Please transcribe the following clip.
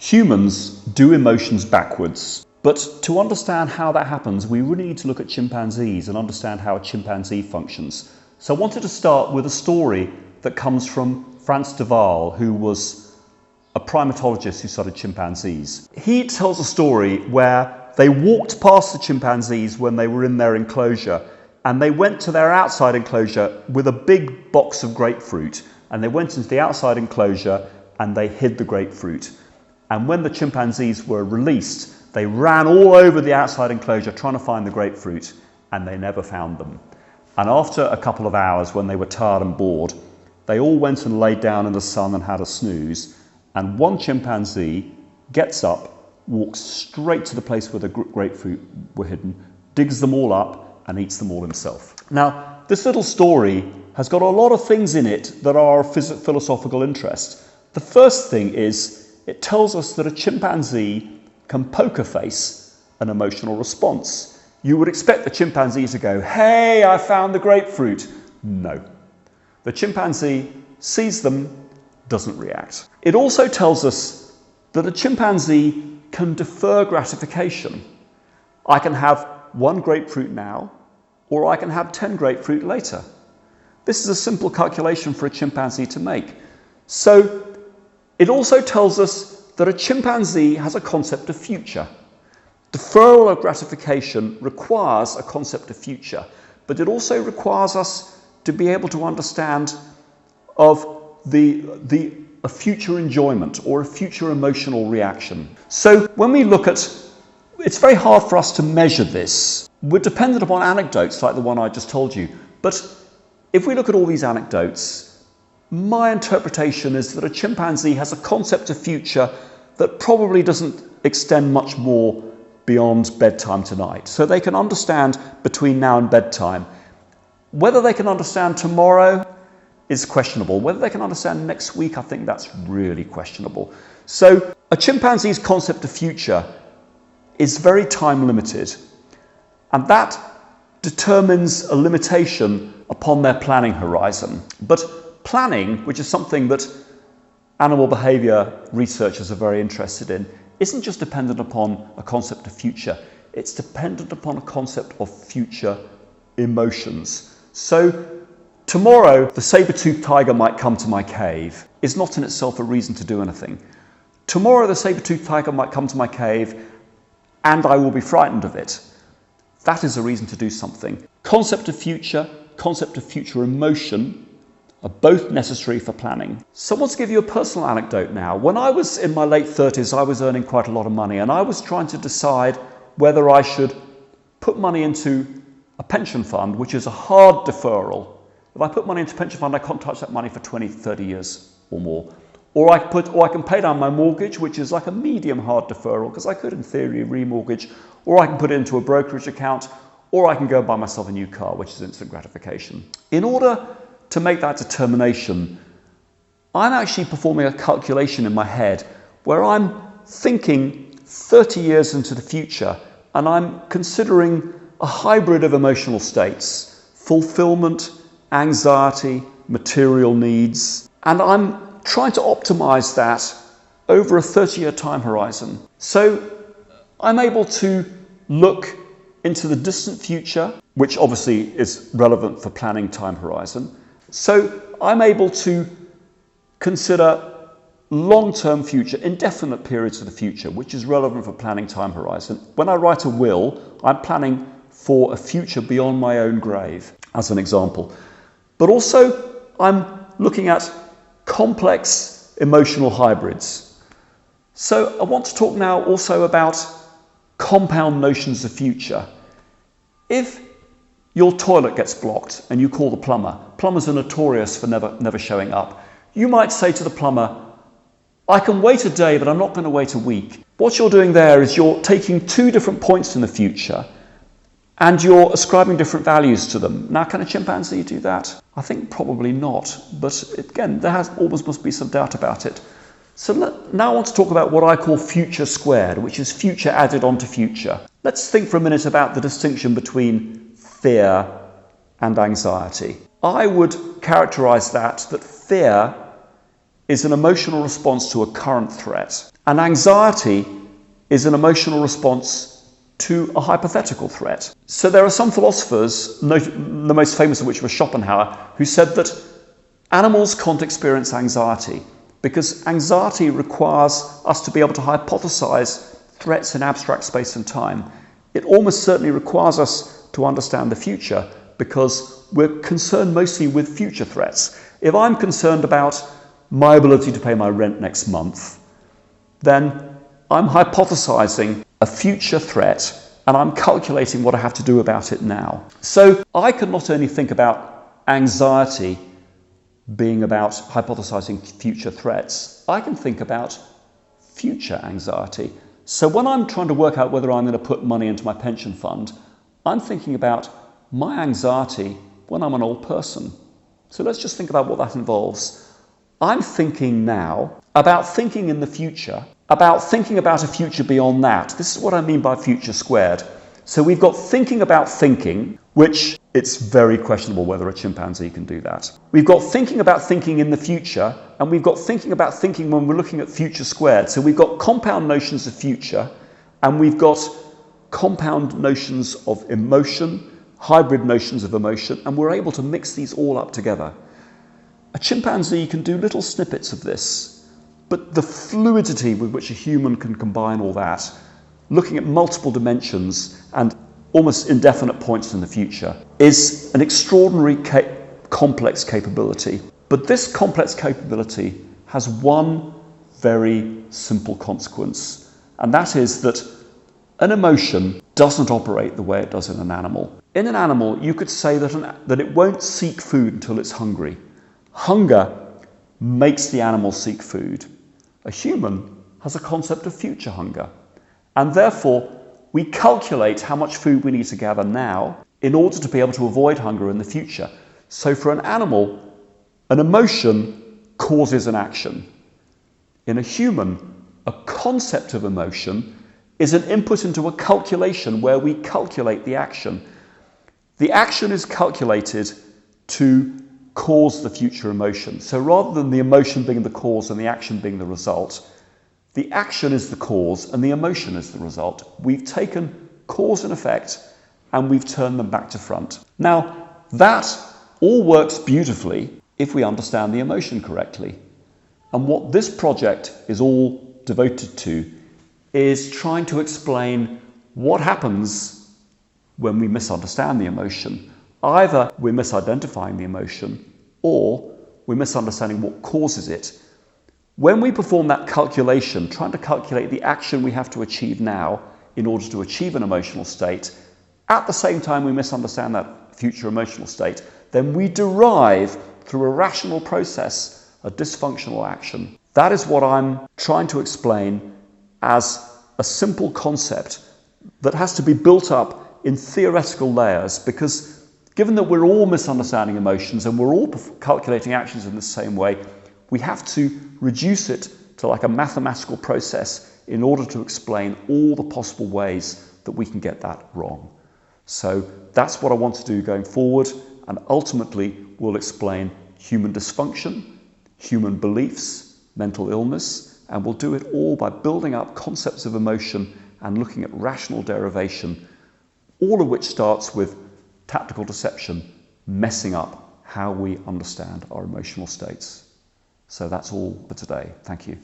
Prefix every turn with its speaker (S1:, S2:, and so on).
S1: Humans do emotions backwards, but to understand how that happens, we really need to look at chimpanzees and understand how a chimpanzee functions. So I wanted to start with a story that comes from Frans de Waal, who was a primatologist who studied chimpanzees. He tells a story where they walked past the chimpanzees when they were in their enclosure, and they went to their outside enclosure with a big box of grapefruit, and they went into the outside enclosure and they hid the grapefruit. And when the chimpanzees were released, they ran all over the outside enclosure trying to find the grapefruit, and they never found them. And after a couple of hours, when they were tired and bored, they all went and laid down in the sun and had a snooze. And one chimpanzee gets up, walks straight to the place where the grapefruit were hidden, digs them all up and eats them all himself. Now, this little story has got a lot of things in it that are of philosophical interest. The first thing is, it tells us that a chimpanzee can poker face an emotional response. You would expect the chimpanzee to go, "Hey, I found the grapefruit." No. The chimpanzee sees them, doesn't react. It also tells us that a chimpanzee can defer gratification. I can have one grapefruit now, or I can have 10 grapefruit later. This is a simple calculation for a chimpanzee to make. So it also tells us that a chimpanzee has a concept of future. Deferral of gratification requires a concept of future, but it also requires us to be able to understand of a future enjoyment or a future emotional reaction. So when we look at, it's very hard for us to measure this. We're dependent upon anecdotes like the one I just told you, but if we look at all these anecdotes, my interpretation is that a chimpanzee has a concept of future that probably doesn't extend much more beyond bedtime tonight. So they can understand between now and bedtime. Whether they can understand tomorrow is questionable. Whether they can understand next week, I think that's really questionable. So a chimpanzee's concept of future is very time limited, and that determines a limitation upon their planning horizon. But planning, which is something that animal behavior researchers are very interested in, isn't just dependent upon a concept of future, it's dependent upon a concept of future emotions. So tomorrow, the saber-toothed tiger might come to my cave is not in itself a reason to do anything. Tomorrow, the saber-toothed tiger might come to my cave and I will be frightened of it. That is a reason to do something. Concept of future emotion are both necessary for planning. So I want to give you a personal anecdote now. When I was in my late 30s, I was earning quite a lot of money, and I was trying to decide whether I should put money into a pension fund, which is a hard deferral. If I put money into a pension fund, I can't touch that money for 20, 30 years or more. Or I can pay down my mortgage, which is like a medium hard deferral, because I could in theory remortgage, or I can put it into a brokerage account, or I can go buy myself a new car, which is instant gratification. In order to make that determination, I'm actually performing a calculation in my head where I'm thinking 30 years into the future, and I'm considering a hybrid of emotional states: fulfillment, anxiety, material needs, and I'm trying to optimize that over a 30-year time horizon. So I'm able to look into the distant future, which obviously is relevant for planning time horizon. So I'm able to consider long-term future, indefinite periods of the future, which is relevant for planning time horizon. When I write a will, I'm planning for a future beyond my own grave, as an example. But also, I'm looking at complex emotional hybrids. So I want to talk now also about compound notions of future. If your toilet gets blocked and you call the plumber. Plumbers are notorious for never showing up. You might say to the plumber, "I can wait a day, but I'm not going to wait a week." What you're doing there is you're taking two different points in the future and you're ascribing different values to them. Now, can a chimpanzee do that? I think probably not. But again, there always must be some doubt about it. So now I want to talk about what I call future squared, which is future added onto future. Let's think for a minute about the distinction between fear and anxiety. I would characterize that fear is an emotional response to a current threat. And anxiety is an emotional response to a hypothetical threat. So there are some philosophers, the most famous of which was Schopenhauer, who said that animals can't experience anxiety because anxiety requires us to be able to hypothesize threats in abstract space and time. It almost certainly requires us to understand the future because we're concerned mostly with future threats. If I'm concerned about my ability to pay my rent next month, then I'm hypothesizing a future threat and I'm calculating what I have to do about it now. So I can not only think about anxiety being about hypothesizing future threats, I can think about future anxiety. So when I'm trying to work out whether I'm going to put money into my pension fund, I'm thinking about my anxiety when I'm an old person. So let's just think about what that involves. I'm thinking now about thinking in the future, about thinking about a future beyond that. This is what I mean by future squared. So we've got thinking about thinking, which it's very questionable whether a chimpanzee can do that. We've got thinking about thinking in the future, and we've got thinking about thinking when we're looking at future squared. So we've got compound notions of future, and we've got compound notions of emotion, hybrid notions of emotion, and we're able to mix these all up together. A chimpanzee can do little snippets of this, but the fluidity with which a human can combine all that, looking at multiple dimensions and almost indefinite points in the future, is an extraordinary complex capability. But this complex capability has one very simple consequence, and that is that an emotion doesn't operate the way it does in an animal. In an animal, you could say that it won't seek food until it's hungry. Hunger makes the animal seek food. A human has a concept of future hunger, and therefore we calculate how much food we need to gather now in order to be able to avoid hunger in the future. So for an animal, an emotion causes an action. In a human, a concept of emotion is an input into a calculation where we calculate the action. The action is calculated to cause the future emotion. So rather than the emotion being the cause and the action being the result, the action is the cause and the emotion is the result. We've taken cause and effect and we've turned them back to front. Now, that all works beautifully if we understand the emotion correctly. And what this project is all devoted to is trying to explain what happens when we misunderstand the emotion. Either we're misidentifying the emotion or we're misunderstanding what causes it. When we perform that calculation, trying to calculate the action we have to achieve now in order to achieve an emotional state, at the same time we misunderstand that future emotional state, then we derive through a rational process a dysfunctional action. That is what I'm trying to explain as a simple concept that has to be built up in theoretical layers, because given that we're all misunderstanding emotions and we're all calculating actions in the same way, we have to reduce it to like a mathematical process in order to explain all the possible ways that we can get that wrong. So that's what I want to do going forward, and ultimately we'll explain human dysfunction, human beliefs, mental illness, and we'll do it all by building up concepts of emotion and looking at rational derivation, all of which starts with tactical deception, messing up how we understand our emotional states. So that's all for today. Thank you.